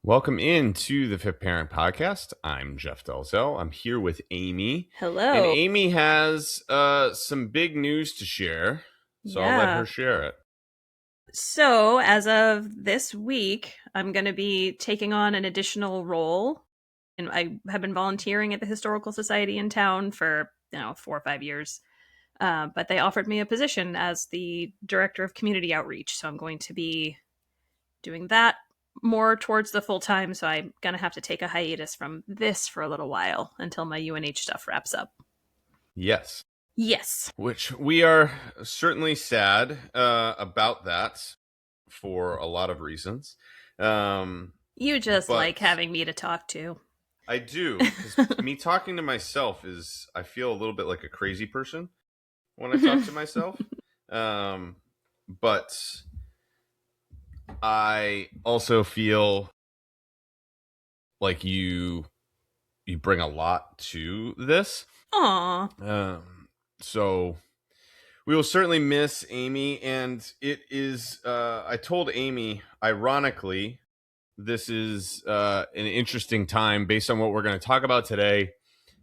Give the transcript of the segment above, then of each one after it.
Welcome into the Fifth Parent Podcast. I'm Jeff Delzell. I'm here with Amy. And Hello. Amy has some big news to share, so I'll let her Yeah. share it. So, as of this week, I'm going to be taking on an additional role. And I have been volunteering at the Historical Society in town for, 4 or 5 years. But they offered me a position as the director of community outreach. So, I'm going to be doing that more towards the full time. So, I'm going to have to take a hiatus from this for a little while until my UNH stuff wraps up. Yes, Yes. which we are certainly sad about that for a lot of reasons. You just like But having me to talk to. I do, because me talking to myself I feel a little bit like a crazy person when I talk to myself. But I also feel like you bring a lot to this. Aw. So we will certainly miss Amy, and it is. I told Amy, ironically, this is an interesting time based on what we're going to talk about today,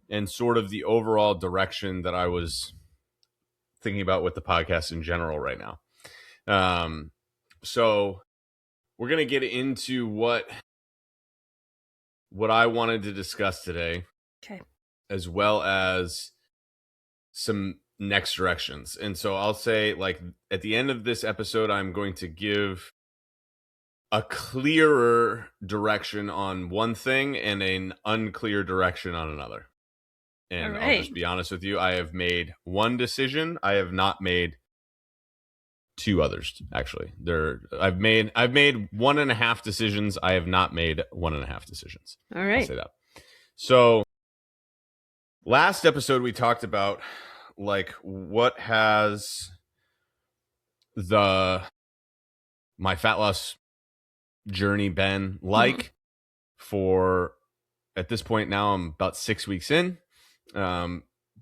and sort of the overall direction that I was thinking about with the podcast in general right now. So we're going to get into what I wanted to discuss today, Okay. as well as some next directions. And so I'll say, like, at the end of this episode, I'm going to give a clearer direction on one thing and an unclear direction on another. All And I'll right. just be honest with you, I have made one decision. I have not made two others, actually. I've made 1.5 decisions. I have not made 1.5 decisions. All I'll right. say that. So last episode we talked about, like, what has my fat loss journey been like for, at this point now I'm about 6 weeks in.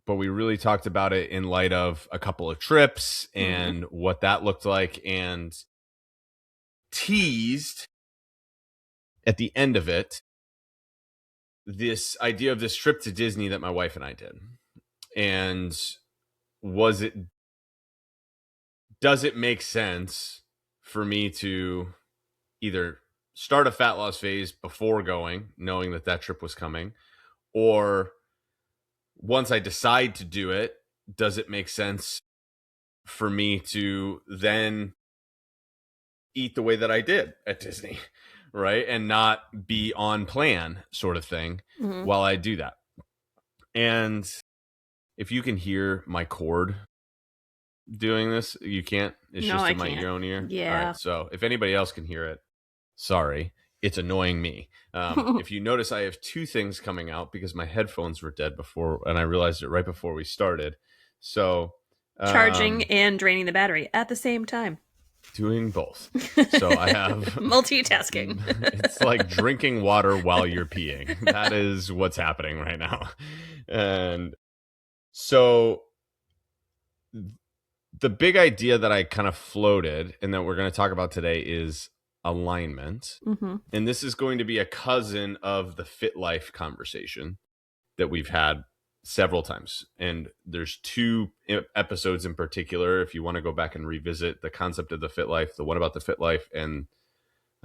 But we really talked about it in light of a couple of trips and what that looked like, and teased at the end of it this idea of this trip to Disney that my wife and I did. And does it make sense for me to either start a fat loss phase before going, knowing that trip was coming, or once I decide to do it, does it make sense for me to then eat the way that I did at Disney, right? And not be on plan, sort of thing, Mm-hmm. while I do that. And if you can hear my cord doing this, you can't. It's No, just I in my can't. own ear. All Yeah. right. So if anybody else can hear it, sorry. It's annoying me. If you notice, I have two things coming out because my headphones were dead before, and I realized it right before we started. So Charging and draining the battery at the same time. doing both. So I have Multitasking. it's like drinking water while you're peeing. That is what's happening right now. And so the big idea that I kind of floated and that we're going to talk about today is alignment. Mm-hmm. And this is going to be a cousin of the Fit Life conversation that we've had several times. And there's two episodes in particular, if you want to go back and revisit the concept of the Fit Life, the one about the Fit Life, and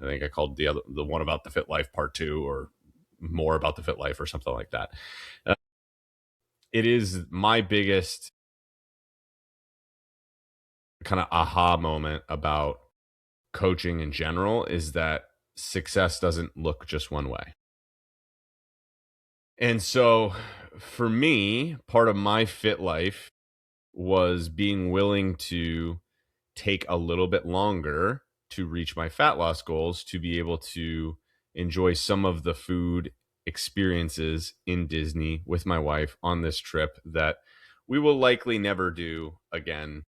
I think I called the one about the Fit Life part 2, or more about the Fit Life, or something like that. It is my biggest kind of aha moment about coaching in general, is that success doesn't look just one way. And so for me, part of my Fit Life was being willing to take a little bit longer to reach my fat loss goals, to be able to enjoy some of the food experiences in Disney with my wife on this trip that we will likely never do again,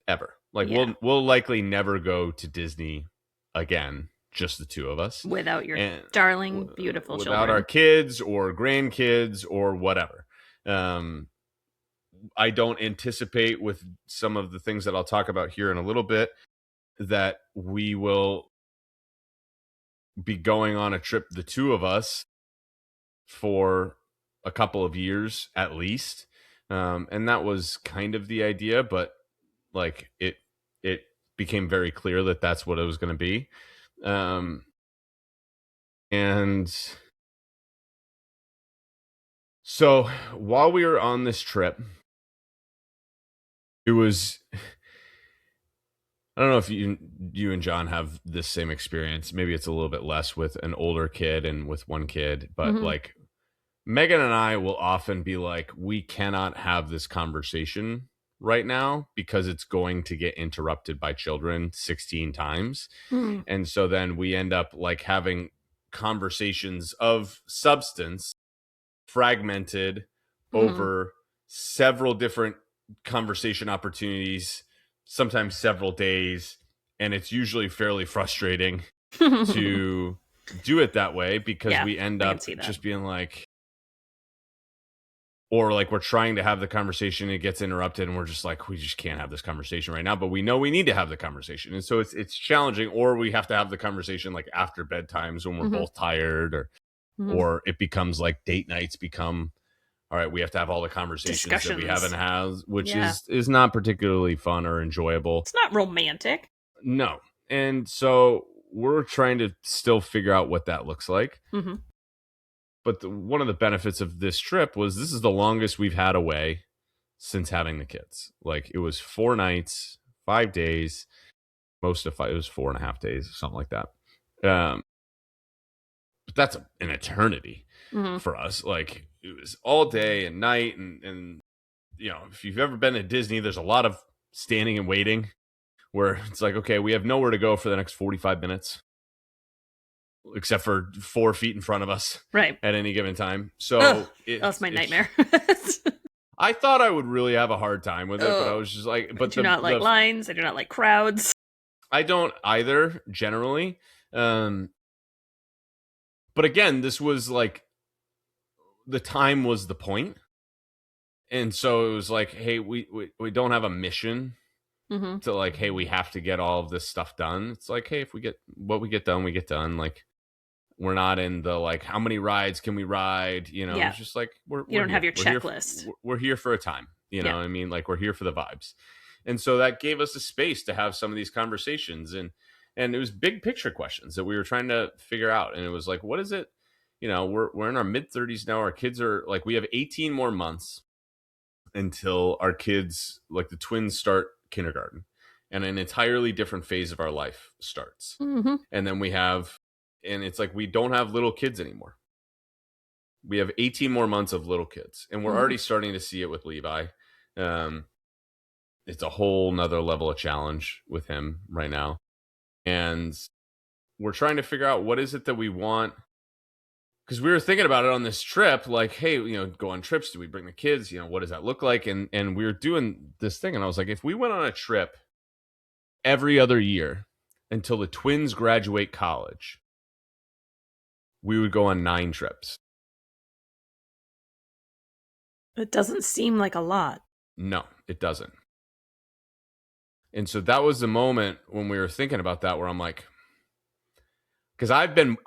ever. Like, Yeah. we'll likely never go to Disney again, just the two of us, Without your and darling, beautiful without our children. kids or grandkids or whatever. I don't anticipate, with some of the things that I'll talk about here in a little bit, that we will be going on a trip, the two of us, for a couple of years at least. And that was kind of the idea, but like it became very clear that that's what it was going to be. Um, and so while we were on this trip, it was, I don't know if you and John have this same experience. Maybe it's a little bit less with an older kid and with one kid, but Mhm. like Megan and I will often be like, we cannot have this conversation right now because it's going to get interrupted by children 16 times. Mm. And so then we end up like having conversations of substance fragmented Mhm. over several different conversation opportunities, sometimes several days. And it's usually fairly frustrating to do it that way because Yeah, we end I can up see that. just being like, or like we're trying to have the conversation, it gets interrupted, and we're just like, we just can't have this conversation right now, but we know we need to have the conversation. And so it's challenging, or we have to have the conversation like after bedtimes when we're Mhm. both tired, Mhm. or it becomes like date nights become, all right, we have to have all the conversations that we haven't Discussions. had, which Yeah. is not particularly fun or enjoyable. It's not romantic. No. And so we're trying to still figure out what that looks like. Mhm. But one of the benefits of this trip was this is the longest we've had away since having the kids. Like it was 4 nights, 5 days, most of it was 4.5 days, something like that. But that's an eternity Mhm. for us. Like it was all day and night, and if you've ever been to Disney, there's a lot of standing and waiting where it's like, okay, we have nowhere to go for the next 45 minutes except for 4 feet in front of us Right. at any given time. Ugh, So that's my it's nightmare. I thought I would really have a hard time with it, but I Oh, was just like, I but do the not like the lines. I do not like crowds. I don't either generally. Um, but again, this was like the time was the point, and so it was like, hey, we don't have a mission Mhm. to like, hey, we have to get all of this stuff done. It's like, hey, if we get what we get done, we get done. Like we're not in the like, how many rides can we ride? Yeah. It's just like You we're don't have here, your checklist. we're here for a time. Yeah. What I mean, like we're here for the vibes, and so that gave us a space to have some of these conversations, and it was big picture questions that we were trying to figure out, and it was like, what is it? We're in our mid 30s now. Our kids are like, we have 18 more months until our kids, like the twins, start kindergarten, and an entirely different phase of our life starts. Mhm. And then and it's like we don't have little kids anymore. We have 18 more months of little kids, and we're Mhm. already starting to see it with Levi. Um, it's a whole nother level of challenge with him right now, and we're trying to figure out what is it that we want, because we were thinking about it on this trip, like, hey, go on trips, do we bring the kids, what does that look like, and we were doing this thing, and I was like, if we went on a trip every other year until the twins graduate college, we would go on 9 trips. It doesn't seem like a lot. No, it doesn't. And so that was the moment when we were thinking about that, where I'm like, because I've been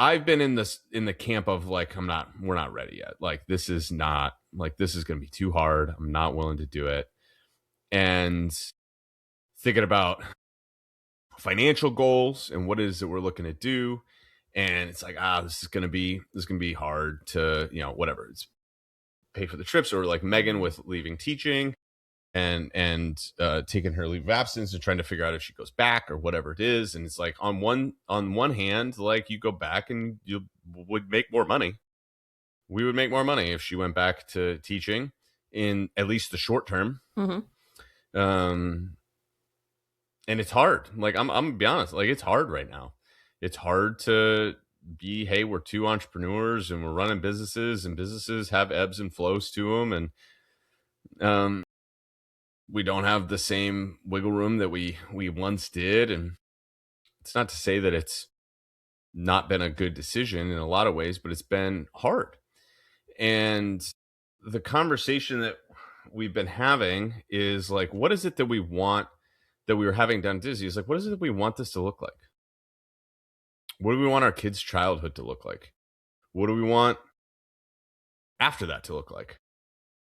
in the camp of like, we're not ready yet. Like this is not, like, this is going to be too hard. I'm not willing to do it. And thinking about financial goals and what it is that we're looking to do. And it's like, this is gonna be hard to, whatever. It's pay for the trips, or like Megan with leaving teaching and taking her leave of absence and trying to figure out if she goes back or whatever it is. And it's like, on one hand, like, you go back and you would make more money. We would make more money if she went back to teaching in at least the short term. Mhm. Um, and it's hard. Like I'm gonna be honest, like it's hard right now. It's hard to be, hey, we're two entrepreneurs and we're running businesses, and businesses have ebbs and flows to them, and um we don't have the same wiggle room that we once did. And it's not to say that it's not been a good decision in a lot of ways, but it's been hard. And the conversation that we've been having is like, what is it that we want, that we were having down at Disney, is like, what is it that we want this to look like? What do we want our kids' childhood to look like? What do we want after that to look like?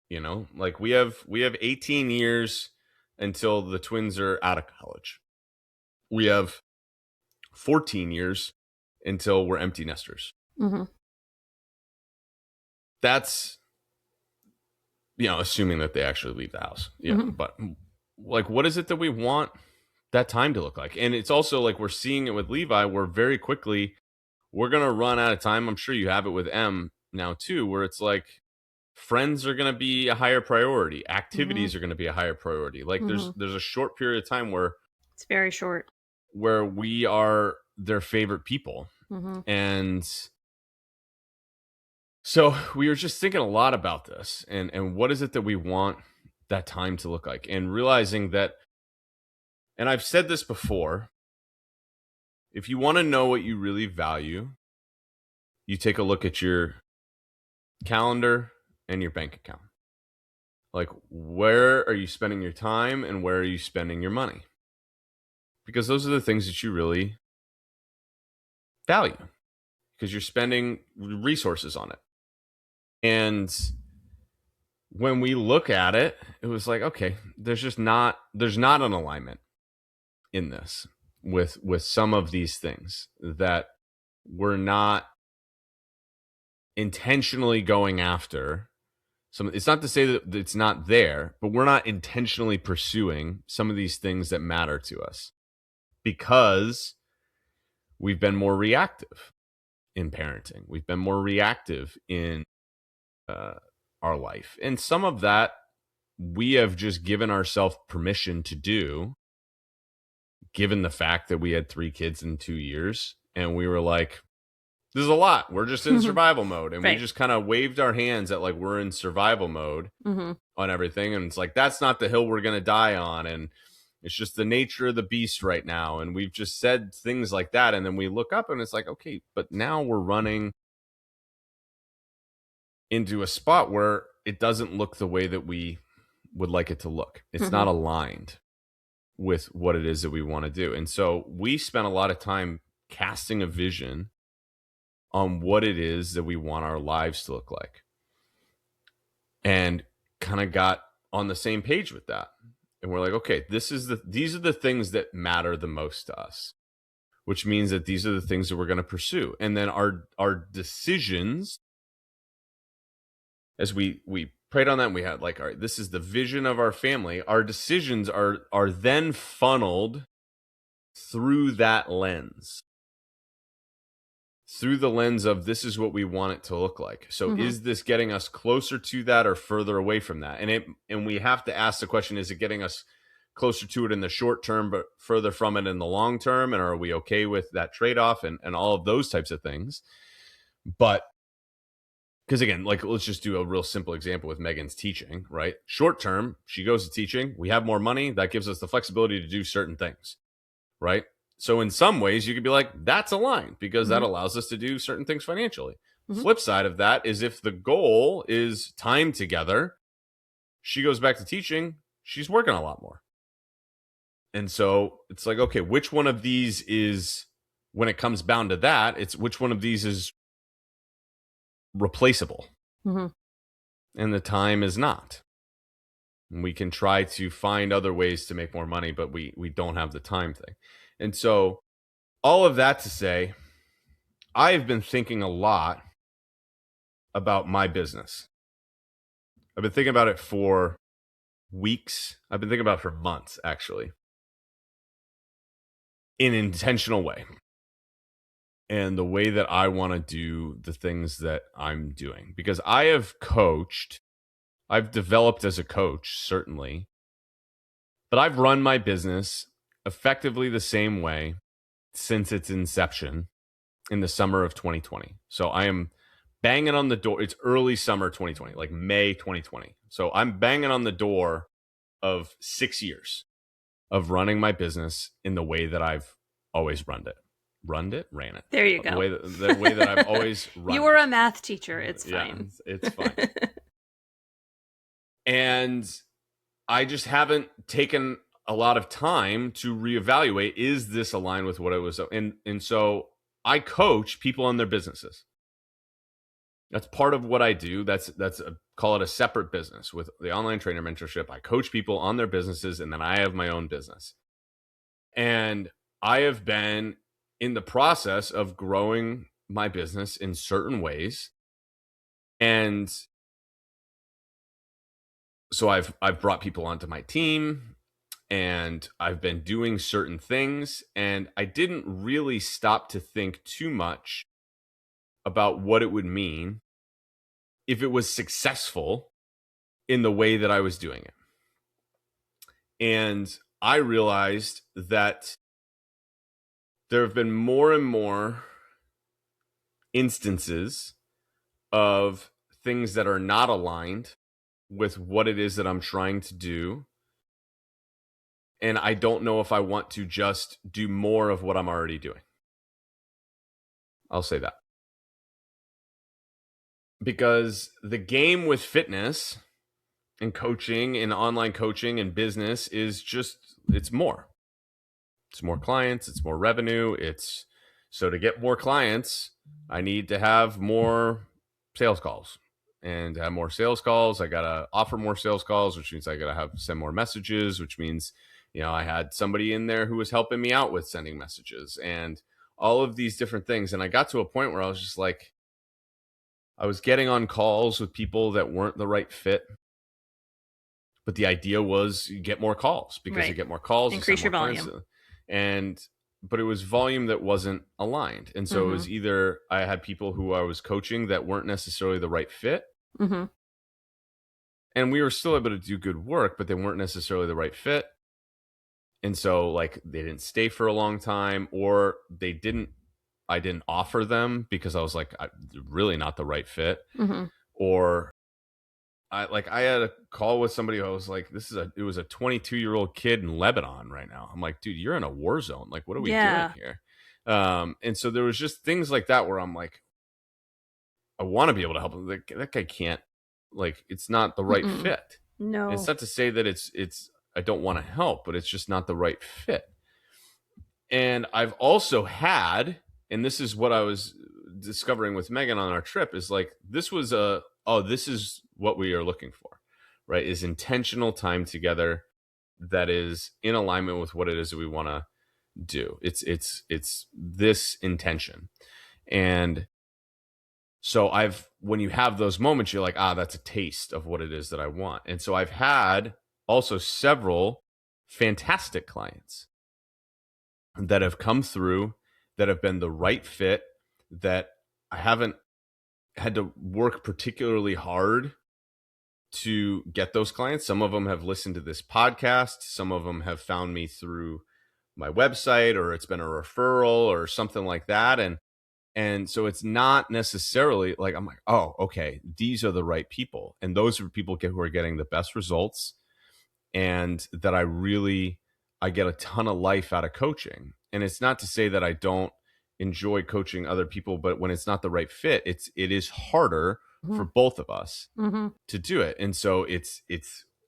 You know, like we have 18 years until the twins are out of college. We have 14 years until we're empty nesters. Mm-hmm. That's, assuming that they actually leave the house. Yeah. Mm-hmm. But like, what is it that we want that time to look like? And it's also like we're seeing it with Levi, where very quickly we're going to run out of time. I'm sure you have it with M now too, where it's like friends are going to be a higher priority. Activities are going to be a higher priority. Like there's a short period of time where it's very short, where we are their favorite people. And so we were just thinking a lot about this and what is it that we want that time to look like, and realizing that, and I've said this before, if you want to know what you really value, you take a look at your calendar and your bank account. Like, where are you spending your time and where are you spending your money? Because those are the things that you really value, because you're spending resources on it. And when we look at it, it was like, okay, there's not an alignment in this with some of these things that we're not intentionally going after. It's not to say that it's not there, but we're not intentionally pursuing some of these things that matter to us because we've been more reactive in parenting. We've been more reactive in our life. And some of that we have just given ourselves permission to do, given the fact that we had 3 kids in 2 years. And we were like, this is a lot. We're just in survival mode. And we just kind of waved our hands at like, we're in survival mode on everything. And it's like, that's not the hill we're going to die on. And it's just the nature of the beast right now. And we've just said things like that. And then we look up and it's like, okay, but now we're running into a spot where it doesn't look the way that we would like it to look. It's not aligned with what it is that we want to do. And so we spent a lot of time casting a vision on what it is that we want our lives to look like, and kind of got on the same page with that. And we're like, okay, these are the things that matter the most to us, which means that these are the things that we're going to pursue. And then our decisions, as we prayed on that, and we had like, all right, this is the vision of our family. Our decisions are then funneled through that lens. Through the lens of, this is what we want it to look like. So is this getting us closer to that or further away from that? And we have to ask the question, is it getting us closer to it in the short term, but further from it in the long term? And are we okay with that trade-off and all of those types of things? But because again, like, let's just do a real simple example with Megan's teaching, right? Short term, she goes to teaching. We have more money. That gives us the flexibility to do certain things, right? So in some ways, you could be like, that's aligned because that allows us to do certain things financially. Flip side of that is, if the goal is time together, she goes back to teaching, she's working a lot more. And so it's like, okay, which one of these is, when it comes down to that, it's which one of these is replaceable? And the time is not. We can try to find other ways to make more money, but we don't have the time thing. And so all of that to say, I've been thinking a lot about my business. I've been thinking about it for weeks. I've been thinking about it for months, actually, in an intentional way. And the way that I want to do the things that I'm doing. Because I have coached, I've developed as a coach, certainly, but I've run my business effectively the same way since its inception in the summer of 2020. So I am banging on the door. It's early summer 2020, like May 2020. So I'm banging on the door of 6 years of running my business in the way that I've always ran it. There you go. The way that I've always run You were a math teacher. It's fine. Yeah, it's fine. And I just haven't taken a lot of time to reevaluate, is this aligned with what I was? And so I coach people on their businesses. That's part of what I do. Call it a separate business with the online trainer mentorship. I coach people on their businesses, and then I have my own business. And I have been in the process of growing my business in certain ways. And so I've brought people onto my team, and I've been doing certain things, and I didn't really stop to think too much about what it would mean if it was successful in the way that I was doing it. And I realized that there have been more and more instances of things that are not aligned with what it is that I'm trying to do. And I don't know if I want to just do more of what I'm already doing. I'll say that. Because the game with fitness and coaching and online coaching and business is just, it's more. It's more clients, it's more revenue. So to get more clients, I need to have more sales calls. And to have more sales calls, I got to offer more sales calls, which means I got to send more messages, which means, I had somebody in there who was helping me out with sending messages and all of these different things. And I got to a point where I was just like, I was getting on calls with people that weren't the right fit. But the idea was you get more calls because you get more calls. Increase your volume. But it was volume that wasn't aligned. And so it was either I had people who I was coaching that weren't necessarily the right fit. And we were still able to do good work, but they weren't necessarily the right fit. And so like they didn't stay for a long time, or I didn't offer them because I was like, really not the right fit. Or I had a call with somebody who I was like, it was a 22-year-old kid in Lebanon right now. I'm like, dude, you're in a war zone. Like, what are we doing here? And so there was just things like that where I'm like, I want to be able to help him. Like, that guy can't, like, it's not the right fit. No. And it's not to say that it's I don't want to help, but it's just not the right fit. And I've also had, and this is what I was discovering with Megan on our trip, is like, this is what we are looking for, right? Is intentional time together that is in alignment with what it is that we want to do. It's this intention. And so when you have those moments, you're like, that's a taste of what it is that I want. And so I've had also several fantastic clients that have come through that have been the right fit, that I haven't had to work particularly hard to get those clients. Some of them have listened to this podcast. Some of them have found me through my website, or it's been a referral or something like that. And so it's not necessarily like, I'm like, oh, okay, these are the right people. And those are people who are getting the best results, and that I get a ton of life out of coaching. And it's not to say that I don't enjoy coaching other people, but when it's not the right fit, it is harder for both of us to do it. And so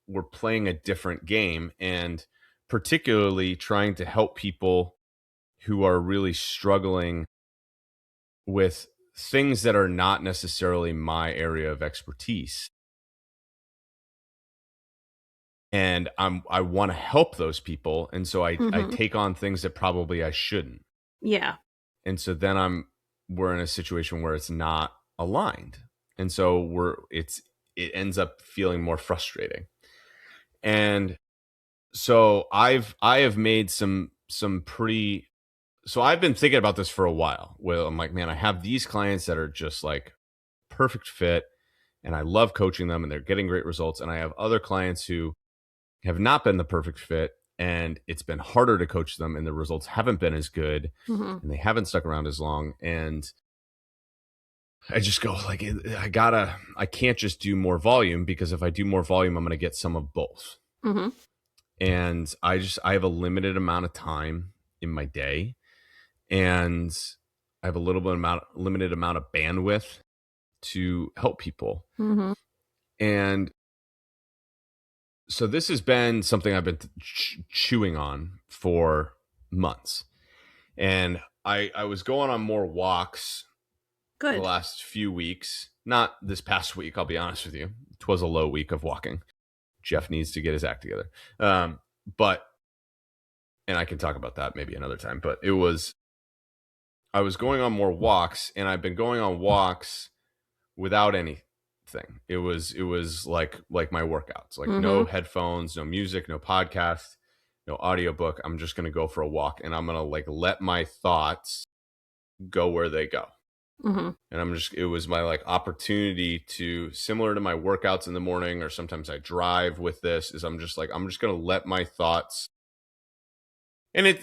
we're playing a different game, and particularly trying to help people who are really struggling with things that are not necessarily my area of expertise. And I want to help those people. And so I take on things that probably I shouldn't. Yeah. And so then we're in a situation where it's not aligned. And so it ends up feeling more frustrating. And so I have made some pretty, so I've been thinking about this for a while, where I'm like, man, I have these clients that are just like perfect fit, and I love coaching them, and they're getting great results. And I have other clients who have not been the perfect fit, and it's been harder to coach them, and the results haven't been as good, and they haven't stuck around as long. And I just go like, I can't just do more volume, because if I do more volume, I'm going to get some of both. And I have a limited amount of time in my day, and I have a limited amount of bandwidth to help people. And so this has been something I've been chewing on for months. And I was going on more walks the Good. last few weeks. Not this past week, I'll be honest with you. It was a low week of walking. Jeff needs to get his act together. But, and I can talk about that maybe another time, but I was going on more walks, and I've been going on walks without anything. It was like my workouts, like no headphones, no music, no podcast, no audiobook. I'm just going to go for a walk, and I'm going to like let my thoughts go where they go. And it was my like opportunity to, similar to my workouts in the morning, or sometimes I drive with this, is I'm just going to let my thoughts, and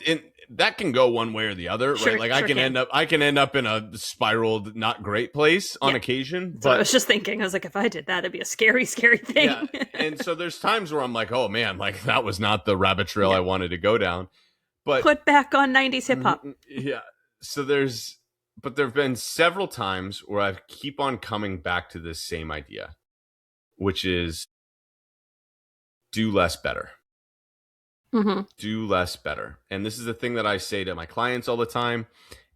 that can go one way or the other, Sure, right? Like sure I can end up in a spiraled, not great place on occasion. That's but what I was just thinking. I was like, if I did that, it'd be a scary, scary thing. Yeah. And so there's times where I'm like, oh man, like that was not the rabbit trail I wanted to go down. But put back on 90s hip hop. Yeah. So but there have been several times where I keep on coming back to this same idea, which is do less better. Do less better. And this is the thing that I say to my clients all the time.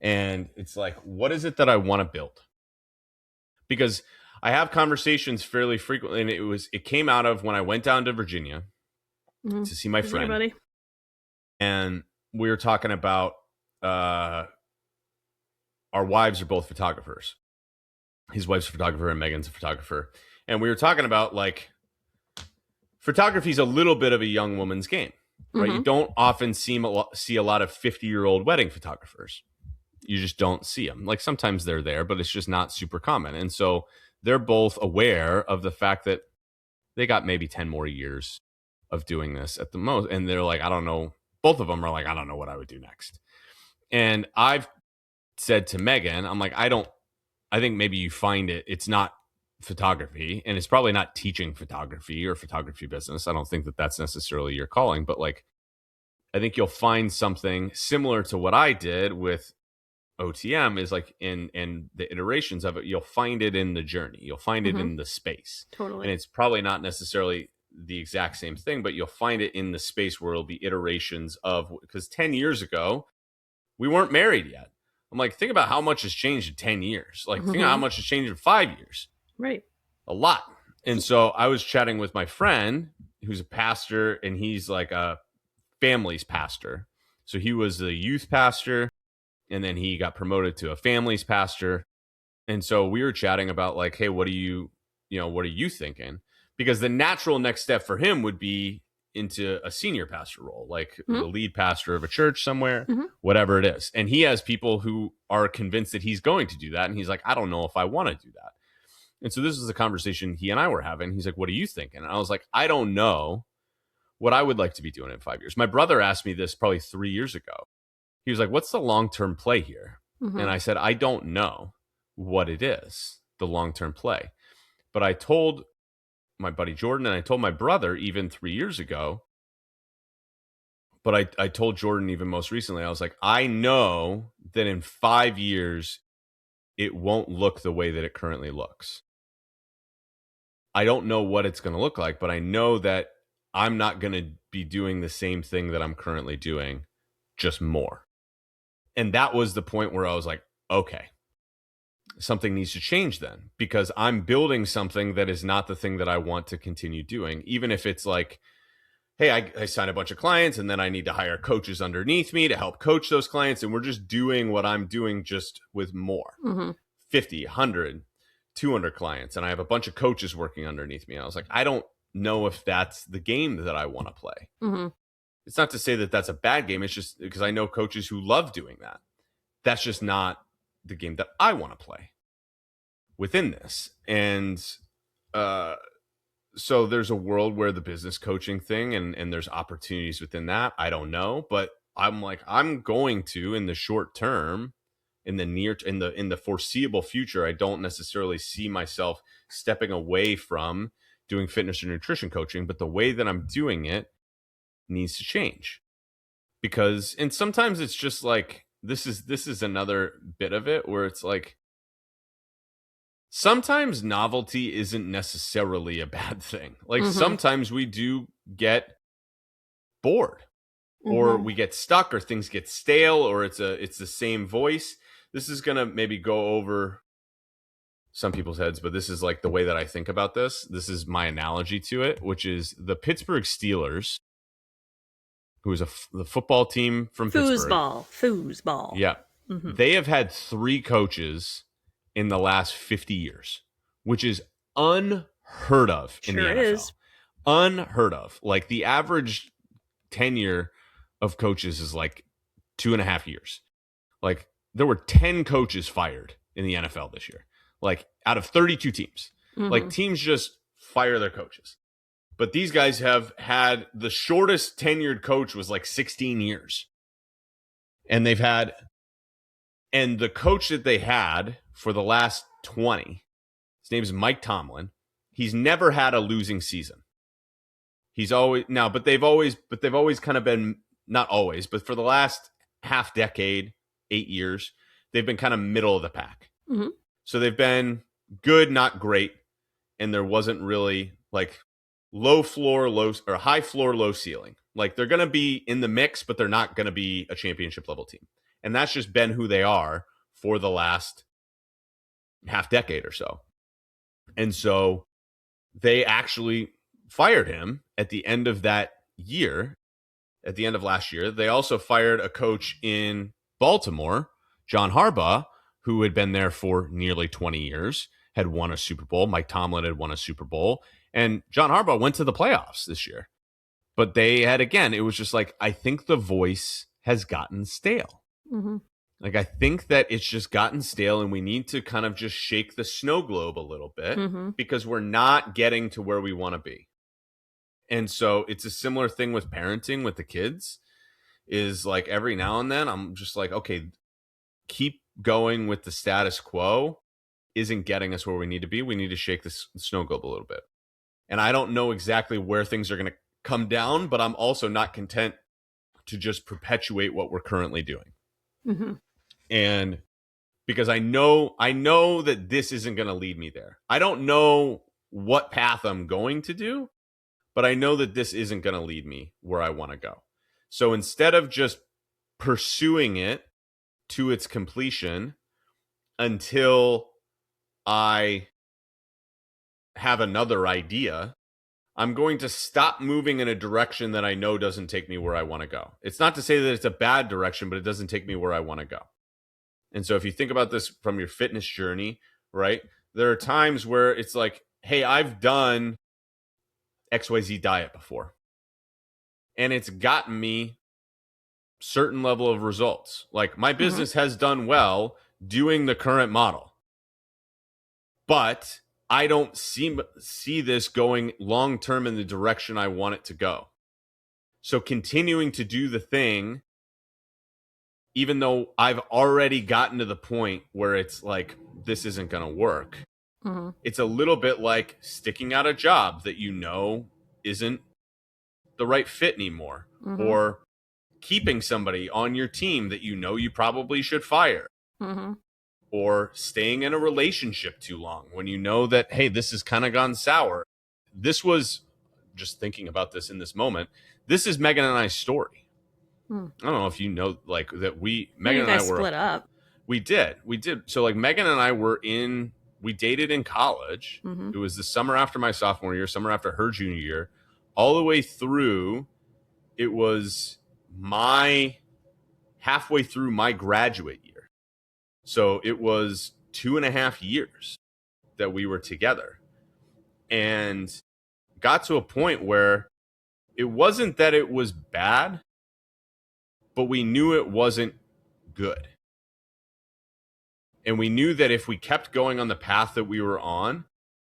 And it's like, what is it that I want to build? Because I have conversations fairly frequently, and it came out of when I went down to Virginia to see my friend. Buddy. And we were talking about our wives are both photographers. His wife's a photographer and Megan's a photographer. And we were talking about like photography is a little bit of a young woman's game, right? You don't often see a lot of 50-year-old wedding photographers. You just don't see them. Like sometimes they're there, but it's just not super common. And so they're both aware of the fact that they got maybe 10 more years of doing this at the most. And they're like, I don't know. Both of them are like, I don't know what I would do next. And I've said to Megan, I'm like, I think maybe you find it's not photography, and it's probably not teaching photography or photography business. I don't think that that's necessarily your calling, but like, I think you'll find something similar to what I did with OTM, is like in the iterations of it, you'll find it in the journey. You'll find it in the space. Totally. And it's probably not necessarily the exact same thing, but you'll find it in the space where it'll be iterations of, because 10 years ago, we weren't married yet. I'm like, think about how much has changed in 10 years. Like, think about how much has changed in 5 years. Right. A lot. And so I was chatting with my friend who's a pastor, and he's like a family's pastor. So he was a youth pastor, and then he got promoted to a family's pastor. And so we were chatting about like, hey, what are you thinking? Because the natural next step for him would be into a senior pastor role, like the lead pastor of a church somewhere, whatever it is. And he has people who are convinced that he's going to do that. And he's like, I don't know if I want to do that. And so this is a conversation he and I were having. He's like, what are you thinking? And I was like, I don't know what I would like to be doing in 5 years. My brother asked me this probably 3 years ago. He was like, what's the long-term play here? And I said, I don't know what it is, the long-term play. But I told my buddy Jordan, and I told my brother even 3 years ago, but I told Jordan even most recently, I was like, I know that in 5 years, it won't look the way that it currently looks. I don't know what it's going to look like, but I know that I'm not going to be doing the same thing that I'm currently doing, just more. And that was the point where I was like, okay, something needs to change then, because I'm building something that is not the thing that I want to continue doing. Even if it's like, hey, I sign a bunch of clients and then I need to hire coaches underneath me to help coach those clients. And we're just doing what I'm doing, just with more 50, 100, 200 clients. And I have a bunch of coaches working underneath me. And I was like, I don't know if that's the game that I want to play. It's not to say that that's a bad game. It's just because I know coaches who love doing that. That's just not the game that I want to play within this. And so there's a world where the business coaching thing and there's opportunities within that. I don't know, but I'm like, I'm going to, in the short term, in the foreseeable future, I don't necessarily see myself stepping away from doing fitness or nutrition coaching, but the way that I'm doing it needs to change. Because, and sometimes it's just like, this is another bit of it where it's like, sometimes novelty isn't necessarily a bad thing. Like sometimes we do get bored. or Mhm. we get stuck, or things get stale, or it's the same voice. This is gonna maybe go over some people's heads, but this is like the way that I think about this. This is my analogy to it, which is the Pittsburgh Steelers, who is the football team from Pittsburgh. Foosball. Yeah. Mhm. They have had 3 coaches in the last 50 years, which is unheard of in the Sure NFL. is. Unheard of. Like the average tenure of coaches is like 2.5 years. Like there were 10 coaches fired in the NFL this year, like out of 32 teams. Like Mhm. teams just fire their coaches. But these guys have had the shortest tenured coach was like 16 years. And the coach that they had for the last 20, his name is Mike Tomlin. He's never had a losing season. He's always now, but they've always kind of been, not always, but for the last half decade, 8 years, they've been kind of middle of the pack. Mhm. So they've been good, not great, and there wasn't really like low floor, low or high floor, low ceiling. Like they're going to be in the mix, but they're not going to be a championship level team. And that's just been who they are for the last half decade or so. And so they actually fired him at the end of that year, at the end of last year. They also fired a coach in Baltimore, John Harbaugh, who had been there for nearly 20 years, had won a Super Bowl. Mike Tomlin had won a Super Bowl. And John Harbaugh went to the playoffs this year. But they had, again, it was just like, I think the voice has gotten stale. Mhm. Like, I think that it's just gotten stale, and we need to kind of just shake the snow globe a little bit Mhm. because we're not getting to where we want to be. And so it's a similar thing with parenting with the kids, is like every now and then I'm just like, okay, keep going with the status quo isn't getting us where we need to be. We need to shake the snow globe a little bit. And I don't know exactly where things are going to come down, but I'm also not content to just perpetuate what we're currently doing. Mhm. And because I know that this isn't going to lead me there. I don't know what path I'm going to do, but I know that this isn't going to lead me where I want to go. So instead of just pursuing it to its completion until I have another idea, I'm going to stop moving in a direction that I know doesn't take me where I want to go. It's not to say that it's a bad direction, but it doesn't take me where I want to go. And so if you think about this from your fitness journey, right? There are times where it's like, hey, I've done XYZ diet before, and it's gotten me certain level of results. Like my business has done well doing the current model, but I don't see this going long term in the direction I want it to go. So continuing to do the thing, even though I've already gotten to the point where it's like, this isn't going to work. Mhm. It's a little bit like sticking out a job that you know isn't the right fit anymore, Mhm. or keeping somebody on your team that you know you probably should fire, Mhm. or staying in a relationship too long when you know that, hey, this has kind of gone sour. This was, just thinking about this in this moment, this is Megan and I's story. Mm. I don't know if you know, like, that Yeah, Megan you and I guys were, split up. we did. So like Megan and I we dated in college. Mhm. It was the summer after my sophomore year, summer after her junior year, all the way through. It was my halfway through my graduate year. So it was 2.5 years that we were together, and got to a point where it wasn't that it was bad, but we knew it wasn't good. And we knew that if we kept going on the path that we were on,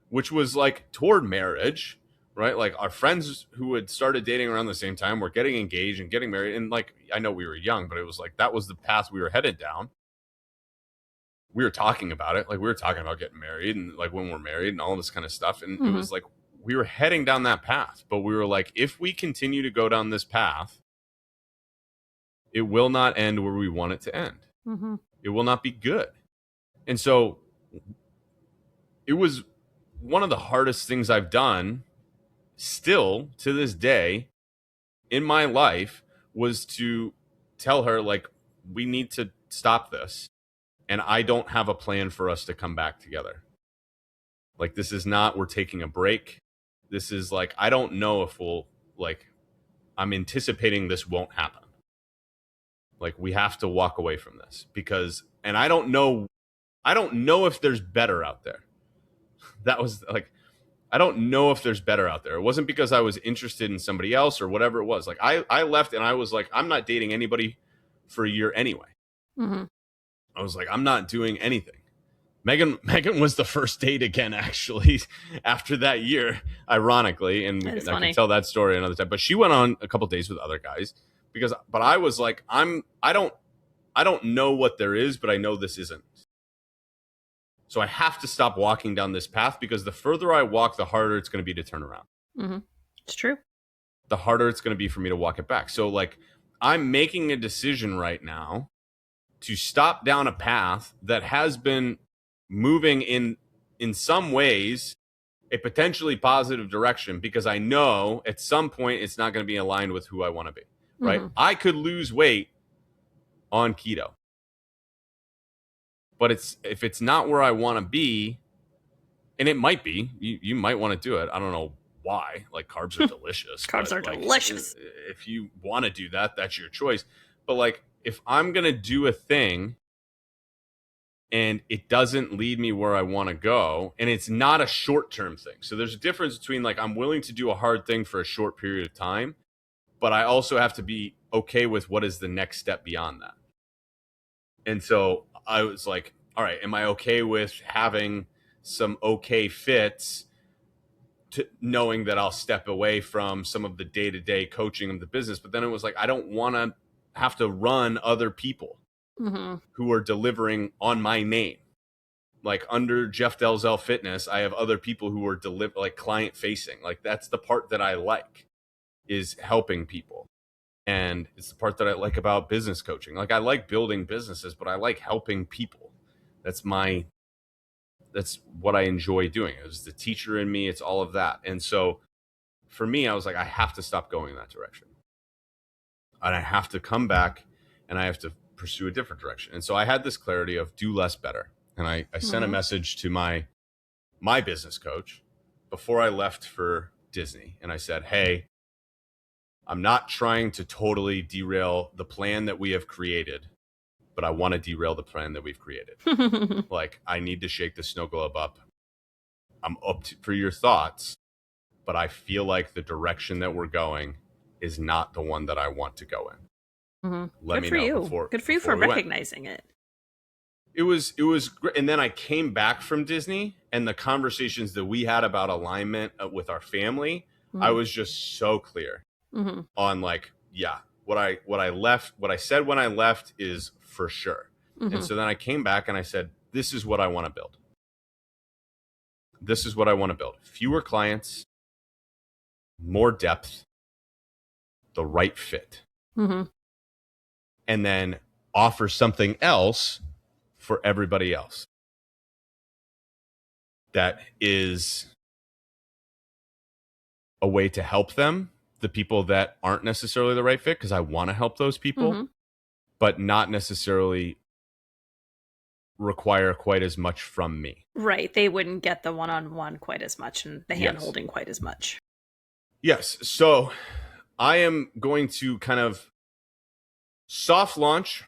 which was like toward marriage, right? Like our friends who had started dating around the same time were getting engaged and getting married. And like, I know we were young, but it was like, that was the path we were headed down. We were talking about it. Like we were talking about getting married and like when we're married and all this kind of stuff. And it was like, we were heading down that path, but we were like, if we continue to go down this path, it will not end where we want it to end. Mm-hmm. It will not be good. And so it was one of the hardest things I've done still to this day in my life, was to tell her, like, we need to stop this. And I don't have a plan for us to come back together. Like, this is not, we're taking a break. This is like, I don't know if I'm anticipating this won't happen. Like, we have to walk away from this because, and I don't know if there's better out there. That was like, I don't know if there's better out there. It wasn't because I was interested in somebody else or whatever it was. Like, I left and I was like, I'm not dating anybody for a year anyway. Mm-hmm. I was like, I'm not doing anything. Megan was the first date again, actually, after that year, ironically, and I can tell that story another time. But she went on a couple days with other guys but I was like, I don't know what there is, but I know this isn't. So I have to stop walking down this path because the further I walk, the harder it's going to be to turn around. Mm-hmm. It's true. The harder it's going to be for me to walk it back. So like, I'm making a decision right now to stop down a path that has been moving in some ways a potentially positive direction because I know at some point it's not going to be aligned with who I want to be, right? Mm-hmm. I could lose weight on keto, but if it's not where I want to be, and it might be, you might want to do it. I don't know why. Like, carbs are delicious. Carbs are delicious. If you want to do that, that's your choice. But like, if I'm going to do a thing and it doesn't lead me where I want to go, and it's not a short-term thing. So there's a difference between like, I'm willing to do a hard thing for a short period of time, but I also have to be okay with what is the next step beyond that. And so I was like, all right, am I okay with having some okay fits to knowing that I'll step away from some of the day-to-day coaching of the business? But then it was like, I don't want to have to run other people who are delivering on my name. Like, under Jeff Delzell Fitness, I have other people who are like client facing. Like, that's the part that I like, is helping people. And it's the part that I like about business coaching. Like, I like building businesses, but I like helping people. That's what I enjoy doing. It was the teacher in me. It's all of that. And so for me, I was like, I have to stop going in that direction. And I have to come back and I have to pursue a different direction. And so I had this clarity of do less better. And I sent a message to my business coach before I left for Disney. And I said, hey, I'm not trying to totally derail the plan that we have created, but I want to derail the plan that we've created. Like, I need to shake the snow globe up. I'm up for your thoughts, but I feel like the direction that we're going is not the one that I want to go in. Let me know. Good for you for recognizing it. It was great. And then I came back from Disney, and the conversations that we had about alignment with our family, I was just so clear on like, yeah, what I said when I left is for sure. And so then I came back and I said, this is what I want to build. This is what I want to build. Fewer clients, more depth, the right fit. And then offer something else for everybody else that is a way to help them, the people that aren't necessarily the right fit, because I want to help those people, but not necessarily require quite as much from me. Right. They wouldn't get the one-on-one quite as much and the hand-holding quite as much. Yes. So I am going to kind of soft launch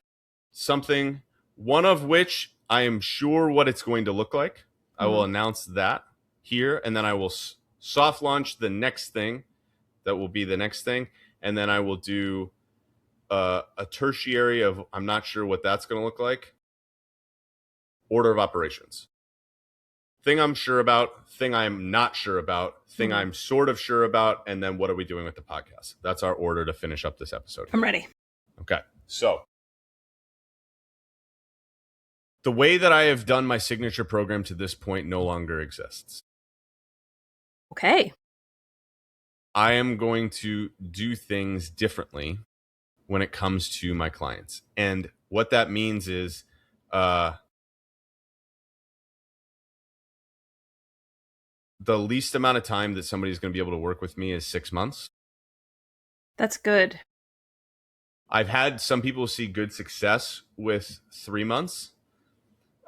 something, one of which I am sure what it's going to look like. I will announce that here, and then I will soft launch the next thing that will be the next thing. And then I will do a tertiary of, I'm not sure what that's going to look like. Order of operations. Thing I'm sure about, thing I'm not sure about, thing I'm sort of sure about, and then what are we doing with the podcast? That's our order to finish up this episode. I'm ready. Okay. So the way that I have done my signature program to this point no longer exists. Okay. I am going to do things differently when it comes to my clients. And what that means is the least amount of time that somebody's going to be able to work with me is 6 months. That's good. I've had some people see good success with 3 months,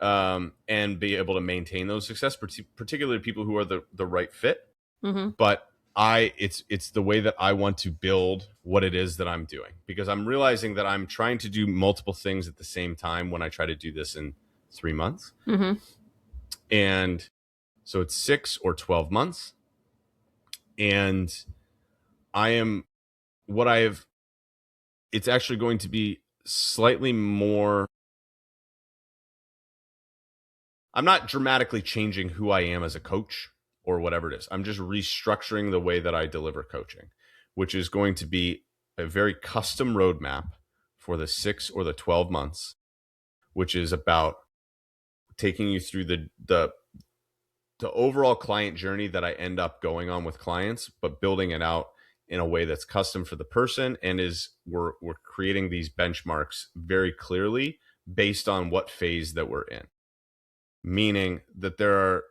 and be able to maintain those success, particularly people who are the right fit. Mm-hmm. But it's the way that I want to build what it is that I'm doing, because I'm realizing that I'm trying to do multiple things at the same time when I try to do this in 3 months. Mm-hmm. And so it's 6 or 12 months. And I am what I have, it's actually going to be slightly more. I'm not dramatically changing who I am as a coach or whatever it is. I'm just restructuring the way that I deliver coaching, which is going to be a very custom roadmap for the 6 or the 12 months, which is about taking you through the overall client journey that I end up going on with clients, but building it out in a way that's custom for the person, and we're creating these benchmarks very clearly based on what phase that we're in. Meaning that there are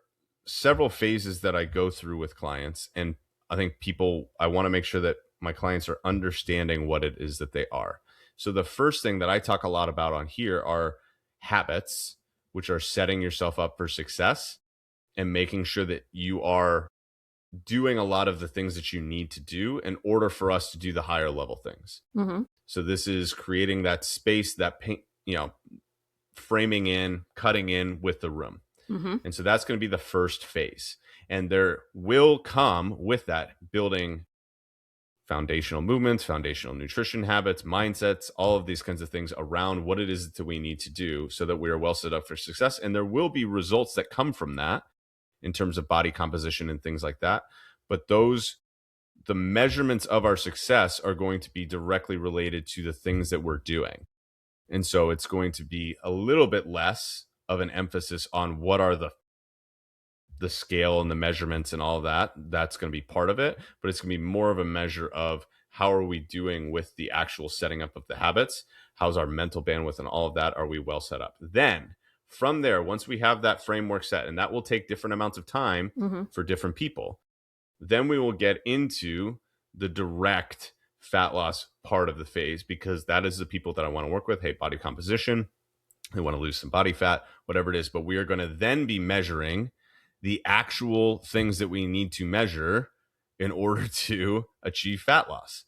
several phases that I go through with clients, and I think I want to make sure that my clients are understanding what it is that they are. So the first thing that I talk a lot about on here are habits, which are setting yourself up for success and making sure that you are doing a lot of the things that you need to do in order for us to do the higher level things. Mm-hmm. So this is creating that space, that paint, framing in, cutting in with the room. Mm-hmm. And so that's going to be the first phase. And there will come with that building foundational movements, foundational nutrition habits, mindsets, all of these kinds of things around what it is that we need to do so that we are well set up for success. And there will be results that come from that in terms of body composition and things like that. But the measurements of our success are going to be directly related to the things that we're doing. And so it's going to be a little bit less of an emphasis on what are the scale and the measurements and all of that. That's going to be part of it, but it's going to be more of a measure of how are we doing with the actual setting up of the habits? How's our mental bandwidth and all of that? Are we well set up? Then from there, once we have that framework set, and that will take different amounts of time Mm-hmm. for different people, then we will get into the direct fat loss part of the phase, because that is the people that I want to work with. Hey, body composition, they want to lose some body fat, whatever it is. But we are going to then be measuring the actual things that we need to measure in order to achieve fat loss.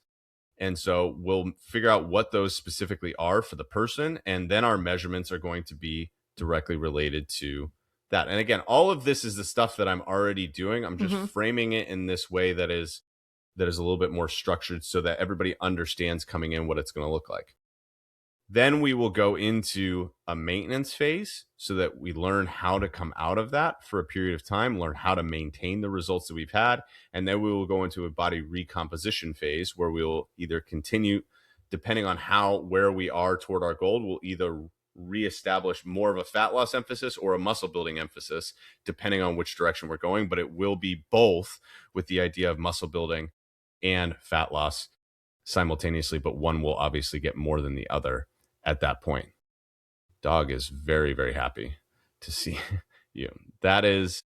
And so we'll figure out what those specifically are for the person. And then our measurements are going to be directly related to that. And again, all of this is the stuff that I'm already doing. I'm just framing it in this way that is a little bit more structured so that everybody understands coming in what it's going to look like. Then we will go into a maintenance phase so that we learn how to come out of that for a period of time, learn how to maintain the results that we've had. And then we will go into a body recomposition phase where we'll either continue, depending on where we are toward our goal, we'll either reestablish more of a fat loss emphasis or a muscle building emphasis, depending on which direction we're going. But it will be both, with the idea of muscle building and fat loss simultaneously, but one will obviously get more than the other at that point. Dog is very, very happy to see you. That is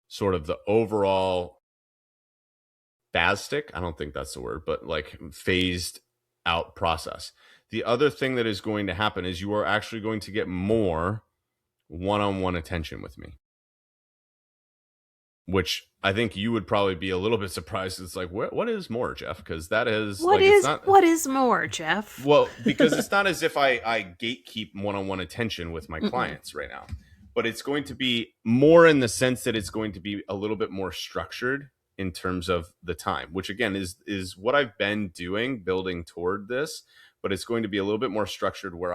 sort of the overall phastic, I don't think that's the word, but like phased out process. The other thing that is going to happen is you are actually going to get more one-on-one attention with me, which I think you would probably be a little bit surprised. It's like, what is more, Jeff? Because that is what like, is it's not what is more, Jeff? Well, because it's not as if I gatekeep one-on-one attention with my clients right now, but it's going to be more in the sense that it's going to be a little bit more structured in terms of the time, which again is what I've been doing, building toward this, but it's going to be a little bit more structured where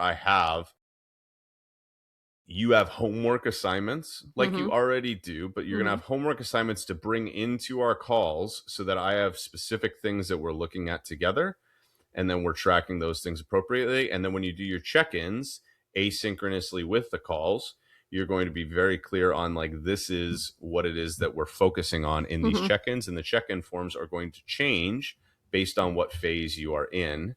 you have homework assignments like you already do, but you're going to have homework assignments to bring into our calls so that I have specific things that we're looking at together. And then we're tracking those things appropriately. And then when you do your check-ins asynchronously with the calls, you're going to be very clear on like, this is what it is that we're focusing on in these check-ins. And the check-in forms are going to change based on what phase you are in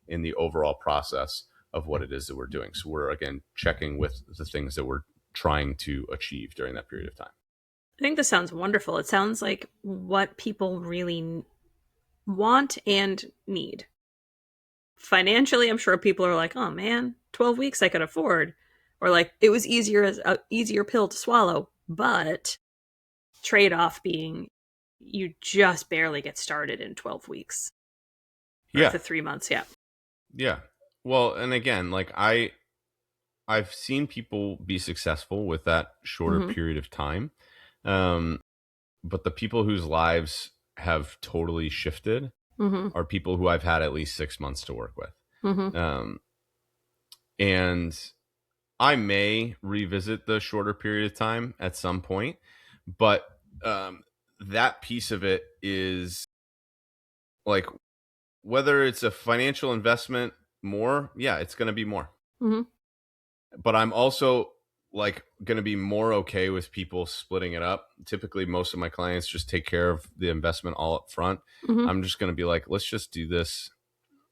the overall process of what it is that we're doing. So we're, again, checking with the things that we're trying to achieve during that period of time. I think this sounds wonderful. It sounds like what people really want and need financially, I'm sure people are like, oh man, 12 weeks I could afford. Or like, it was easier as a easier pill to swallow. But trade off being you just barely get started in 12 weeks or Yeah. the 3 months. Yeah. Yeah. Well, and again, like I've seen people be successful with that shorter Mm-hmm. period of time. Um, but the people whose lives have totally shifted Mm-hmm. are people who I've had at least 6 months to work with. Mm-hmm. Um, and I may revisit the shorter period of time at some point, but that piece of it is like whether it's a financial investment more, yeah, it's going to be more. Mm-hmm. But I'm also like going to be more okay with people splitting it up. Typically, most of my clients just take care of the investment all up front. Mm-hmm. I'm just going to be like, let's just do this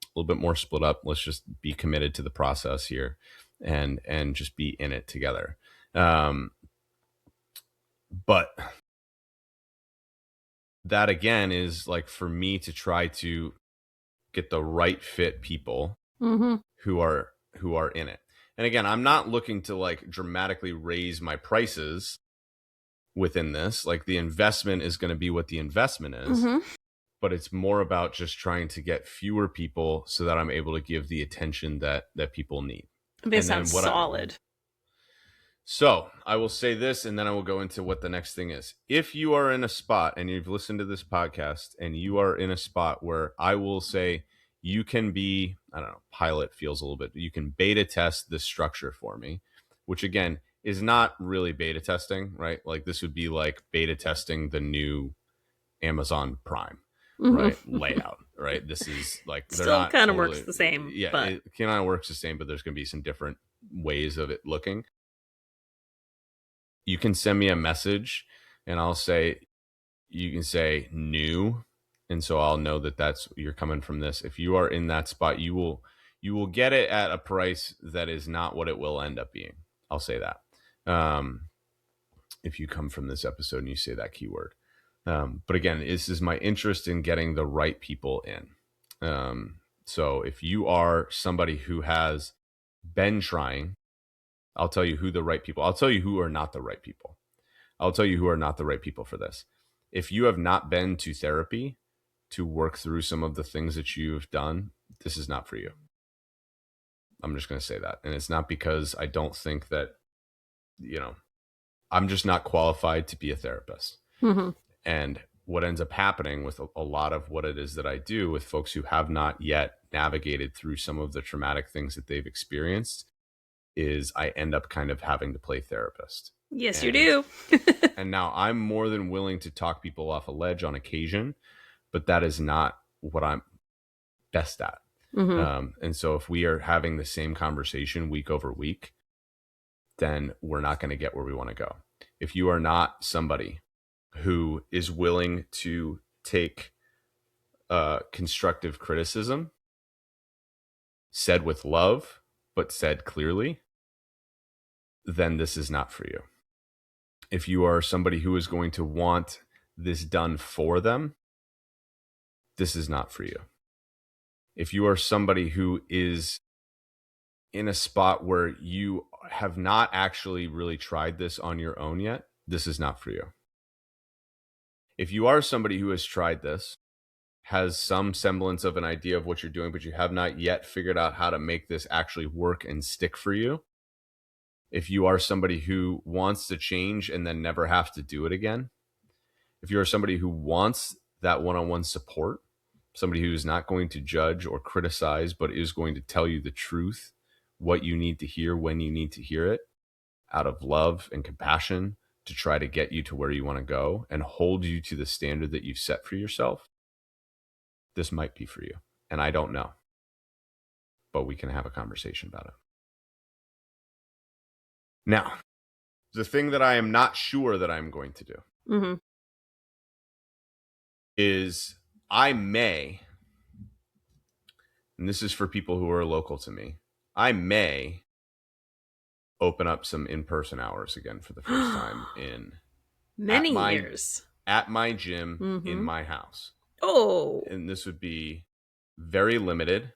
a little bit more split up. Let's just be committed to the process here and just be in it together. But that again is like for me to try to get the right fit people Mm-hmm. who are in it. And again, I'm not looking to like dramatically raise my prices within this. Like the investment is going to be what the investment is, Mm-hmm. but it's more about just trying to get fewer people so that I'm able to give the attention that people need. This And then sounds solid. So I will say this, and then I will go into what the next thing is. If you are in a spot and you've listened to this podcast and you are in a spot where I will say you can be, I don't know, pilot feels a little bit, you can beta test this structure for me, which again is not really beta testing, right? Like this would be like beta testing the new Amazon Prime, right? Mm-hmm. Layout, right? This is like, they're Still not kind of works totally, the same, yeah, but it kind of works the same, but there's going to be some different ways of it looking. You can send me a message and I'll say, you can say new. And so I'll know that that's, you're coming from this. If you are in that spot, you will get it at a price that is not what it will end up being. I'll say that. If you come from this episode and you say that keyword. But again, this is my interest in getting the right people in. So if you are somebody who has been trying, I'll tell you who the right people, I'll tell you who are not the right people. I'll tell you who are not the right people for this. If you have not been to therapy to work through some of the things that you've done, this is not for you. I'm just going to say that. And it's not because I don't think that, I'm just not qualified to be a therapist. mm-hmm. And what ends up happening with a lot of what it is that I do with folks who have not yet navigated through some of the traumatic things that they've experienced is I end up kind of having to play therapist. Yes, you And do. And now I'm more than willing to talk people off a ledge on occasion, but that is not what I'm best at. Mm-hmm. And so if we are having the same conversation week over week, then we're not going to get where we want to go. If you are not somebody who is willing to take constructive criticism, said with love, but said clearly, then this is not for you. If you are somebody who is going to want this done for them, this is not for you. If you are somebody who is in a spot where you have not actually really tried this on your own yet, this is not for you. If you are somebody who has tried this, has some semblance of an idea of what you're doing, but you have not yet figured out how to make this actually work and stick for you, if you are somebody who wants to change and then never have to do it again, if you're somebody who wants that one-on-one support, somebody who is not going to judge or criticize, but is going to tell you the truth, what you need to hear, when you need to hear it, out of love and compassion to try to get you to where you want to go and hold you to the standard that you've set for yourself, this might be for you. And I don't know, but we can have a conversation about it. Now, the thing that I am not sure that I'm going to do Mm-hmm. is I may, and this is for people who are local to me, I may open up some in-person hours again for the first time in Many my years. at my gym in Mm-hmm. my house. Oh. And this would be very limited.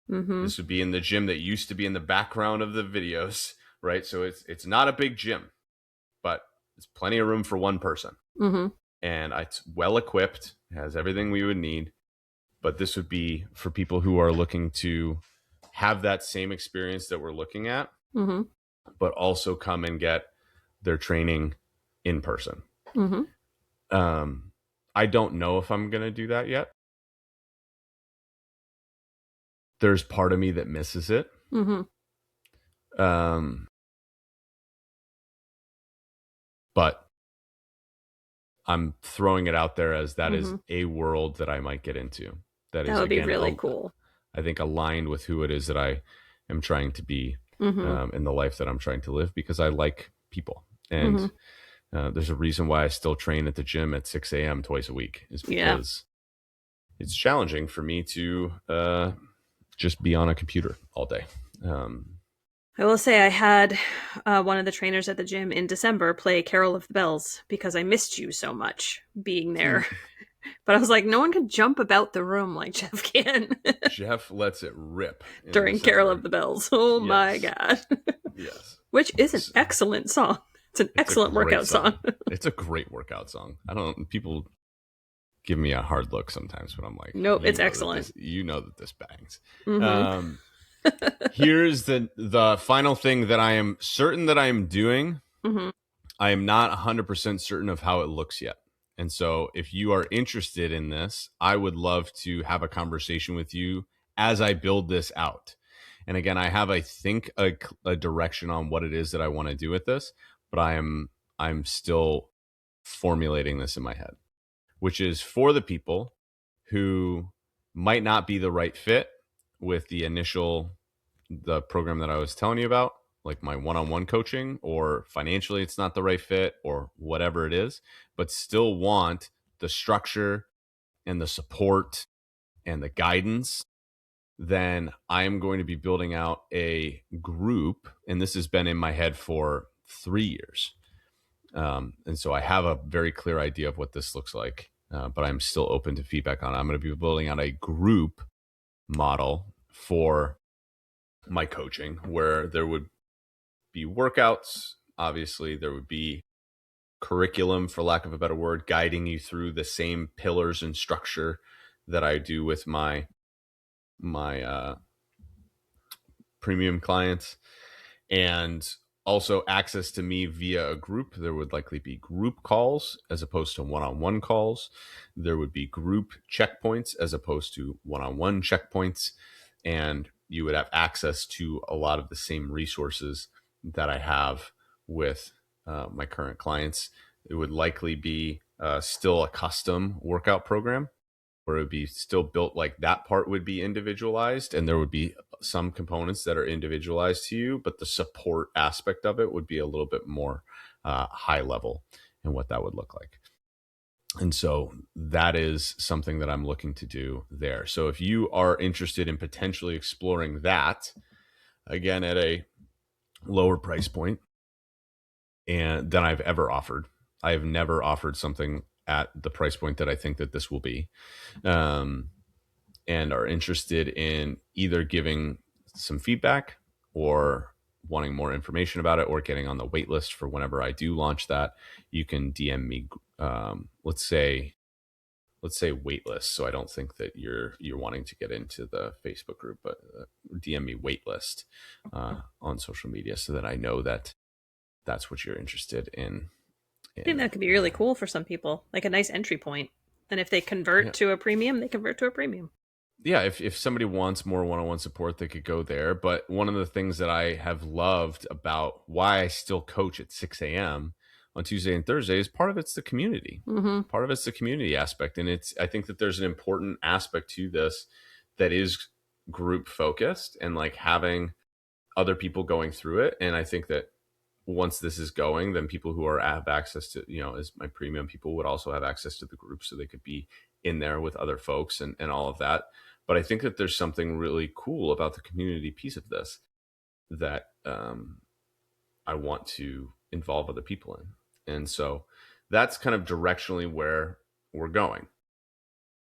Mm-hmm. This would be in the gym that used to be in the background of the videos, right? So it's not a big gym, but it's plenty of room for one person. Mm-hmm. And it's well equipped, has everything we would need. But this would be for people who are looking to have that same experience that we're looking at, Mm-hmm. but also come and get their training in person. Mm-hmm. I don't know if I'm going to do that yet. There's part of me that misses it. Mm-hmm. But I'm throwing it out there as that is Mm-hmm. a world that I might get into. That is, That would be again, really cool. I think aligned with who it is that I am trying to be Mm-hmm. in the life that I'm trying to live, because I like people. And Mm-hmm. there's a reason why I still train at the gym at 6 a.m. twice a week, is Yeah. because it's challenging for me to just be on a computer all day. I will say I had one of the trainers at the gym in December play Carol of the Bells because I missed you so much being there. But I was like, no one can jump about the room like Jeff can Jeff lets it rip in during December. Carol of the Bells. Oh Yes. my God. Yes. Which is an excellent song. It's an excellent workout song. It's a great workout song. People give me a hard look sometimes, but I'm like, nope, it's excellent. You know that this bangs. Mm-hmm. Here's the final thing that I am certain that I am doing. Mm-hmm. I am not 100% certain of how it looks yet. And so if you are interested in this, I would love to have a conversation with you as I build this out. And again, I have, I think, a direction on what it is that I want to do with this, but I'm still formulating this in my head, which is for the people who might not be the right fit with the program that I was telling you about, like my one-on-one coaching, or financially it's not the right fit, or whatever it is, but still want the structure and the support and the guidance. Then I am going to be building out a group, and this has been in my head for 3 years. And so I have a very clear idea of what this looks like, but I'm still open to feedback on it. I'm going to be building out a group model for my coaching, where there would be workouts. Obviously, there would be curriculum, for lack of a better word, guiding you through the same pillars and structure that I do with my premium clients, and also access to me via a group. There would likely be group calls as opposed to one-on-one calls. There would be group checkpoints as opposed to one-on-one checkpoints. And you would have access to a lot of the same resources that I have with my current clients. It would likely be still a custom workout program, where it would be still built like that part would be individualized, and there would be some components that are individualized to you, but the support aspect of it would be a little bit more high level in what that would look like. And so that is something that I'm looking to do there. So if you are interested in potentially exploring that, again, at a lower price point and than I've ever offered, I have never offered something at the price point that I think that this will be, and are interested in either giving some feedback, or wanting more information about it, or getting on the wait list for whenever I do launch that, you can DM me. Let's say waitlist. So I don't think that you're wanting to get into the Facebook group, but DM me waitlist on social media, so that I know that that's what you're interested in. I think that could be really cool for some people, like a nice entry point. And if they convert to a premium, they convert to a premium. Yeah, if somebody wants more one-on-one support, they could go there. But one of the things that I have loved about why I still coach at 6 a.m. on Tuesday and Thursday is part of it's the community. Mm-hmm. Part of it's the community aspect. And I think that there's an important aspect to this that is group focused, and like having other people going through it. And I think that once this is going, then people who have access to, as my premium people, would also have access to the group, so they could be in there with other folks and all of that. But I think that there's something really cool about the community piece of this that I want to involve other people in. And so that's kind of directionally where we're going.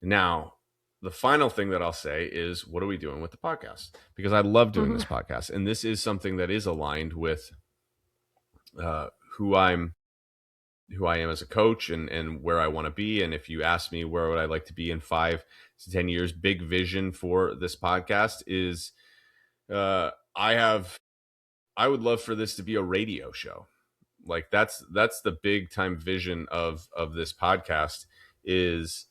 Now, the final thing that I'll say is, what are we doing with the podcast? Because I love doing this podcast, and this is something that is aligned with uh, who I'm who I am as a coach and where I want to be. And if you ask me where would I like to be in 5 to 10 years, big vision for this podcast is I would love for this to be a radio show. Like that's the big time vision of this podcast is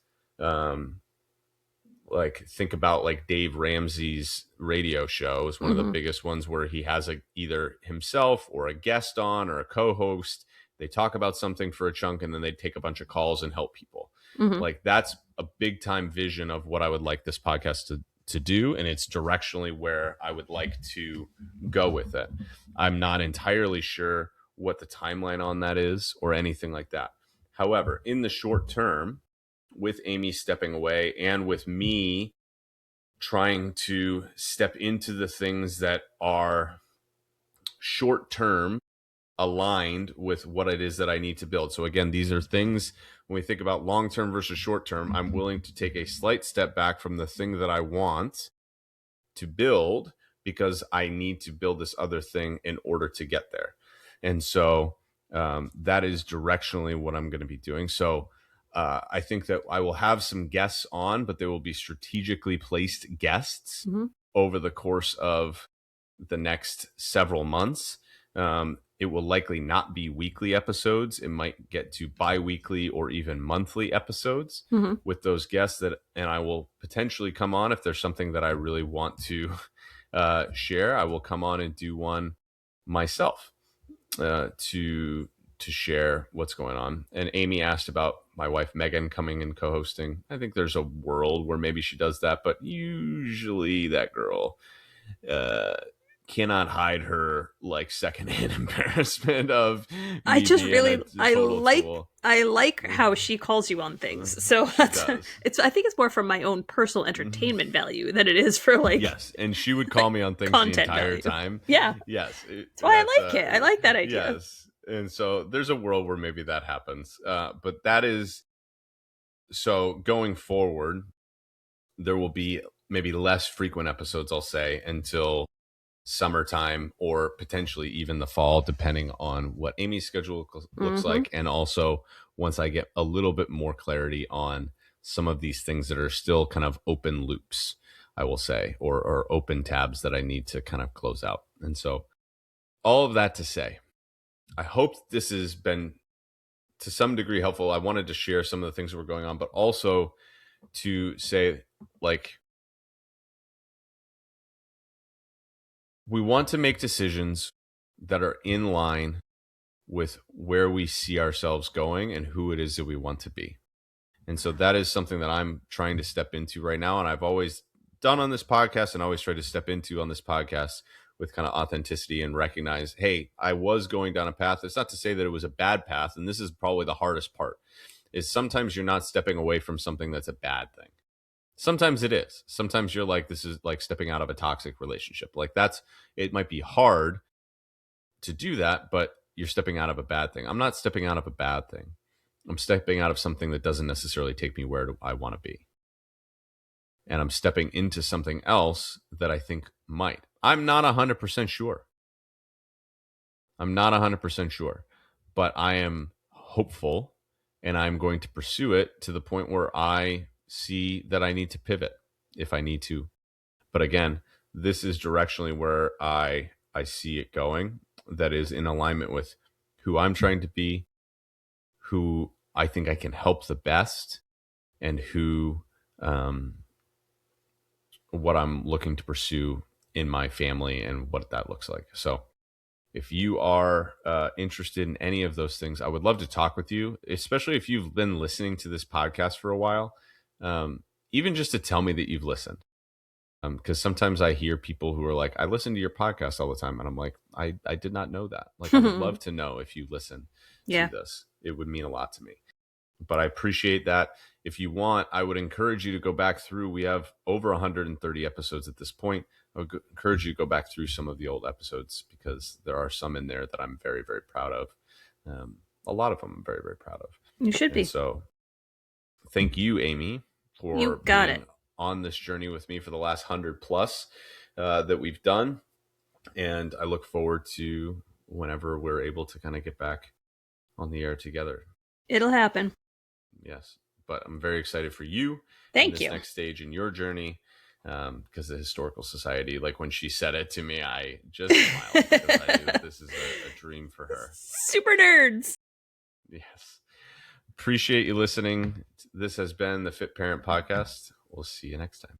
like think about like Dave Ramsey's radio show is one of the biggest ones where he has either himself or a guest on or a co-host. They talk about something for a chunk and then they take a bunch of calls and help people. Like that's a big time vision of what I would like this podcast to do. And it's directionally where I would like to go with it. I'm not entirely sure what the timeline on that is or anything like that. However, in the short term, with Amy stepping away and with me trying to step into the things that are short term aligned with what it is that I need to build. So again, these are things when we think about long term versus short term, I'm willing to take a slight step back from the thing that I want to build because I need to build this other thing in order to get there. And so that is directionally what I'm going to be doing. So I think that I will have some guests on, but they will be strategically placed guests over the course of the next several months. It will likely not be weekly episodes. It might get to bi-weekly or even monthly episodes with those guests and I will potentially come on if there's something that I really want to share. I will come on and do one myself to share what's going on. And Amy asked about my wife Megan coming and co-hosting. I think there's a world where maybe she does that, but usually that girl cannot hide her like secondhand embarrassment of I just really I like tool. how she calls you on things. So that's I think it's more for my own personal entertainment value than it is for like yes, and she would call me on things the entire time. Yeah. Yes. That's why I like it. I like that idea. Yes. And so there's a world where maybe that happens. But that is so going forward, there will be maybe less frequent episodes, I'll say, until summertime or potentially even the fall, depending on what Amy's schedule looks like. And also once I get a little bit more clarity on some of these things that are still kind of open loops, I will say, or open tabs that I need to kind of close out. And so all of that to say, I hope this has been to some degree helpful. I wanted to share some of the things that were going on, but also to say, like, we want to make decisions that are in line with where we see ourselves going and who it is that we want to be. And so that is something that I'm trying to step into right now. And I've always done on this podcast and always try to step into on this podcast with kind of authenticity and recognize, hey, I was going down a path. It's not to say that it was a bad path. And this is probably the hardest part is sometimes you're not stepping away from something that's a bad thing. Sometimes it is. Sometimes you're like, this is like stepping out of a toxic relationship. Like it might be hard to do that, but you're stepping out of a bad thing. I'm not stepping out of a bad thing. I'm stepping out of something that doesn't necessarily take me where I want to be. And I'm stepping into something else that I think might. I'm not 100% sure. I'm not 100% sure, but I am hopeful and I'm going to pursue it to the point where I see that I need to pivot if I need to. But again, this is directionally where I see it going. That is in alignment with who I'm trying to be, who I think I can help the best, and who what I'm looking to pursue in my family and what that looks like. So if you are interested in any of those things, I would love to talk with you, especially if you've been listening to this podcast for a while, even just to tell me that you've listened. Because sometimes I hear people who are like, I listen to your podcast all the time. And I'm like, I did not know that. Like, I would love to know if you listen to this. It would mean a lot to me. But I appreciate that. If you want, I would encourage you to go back through. We have over 130 episodes at this point. I would encourage you to go back through some of the old episodes because there are some in there that I'm very, very proud of. A lot of them I'm very, very proud of. You should be. So thank you, Amy, for you got being it. on this journey with me for the last 100 plus that we've done. And I look forward to whenever we're able to kind of get back on the air together. It'll happen. Yes. But I'm very excited for you. Thank this you. Next stage in your journey. Because the Historical Society, like when she said it to me, I just smiled because I knew that this is a dream for her. Super nerds. Yes. Appreciate you listening. This has been the Fit Parent Podcast. We'll see you next time.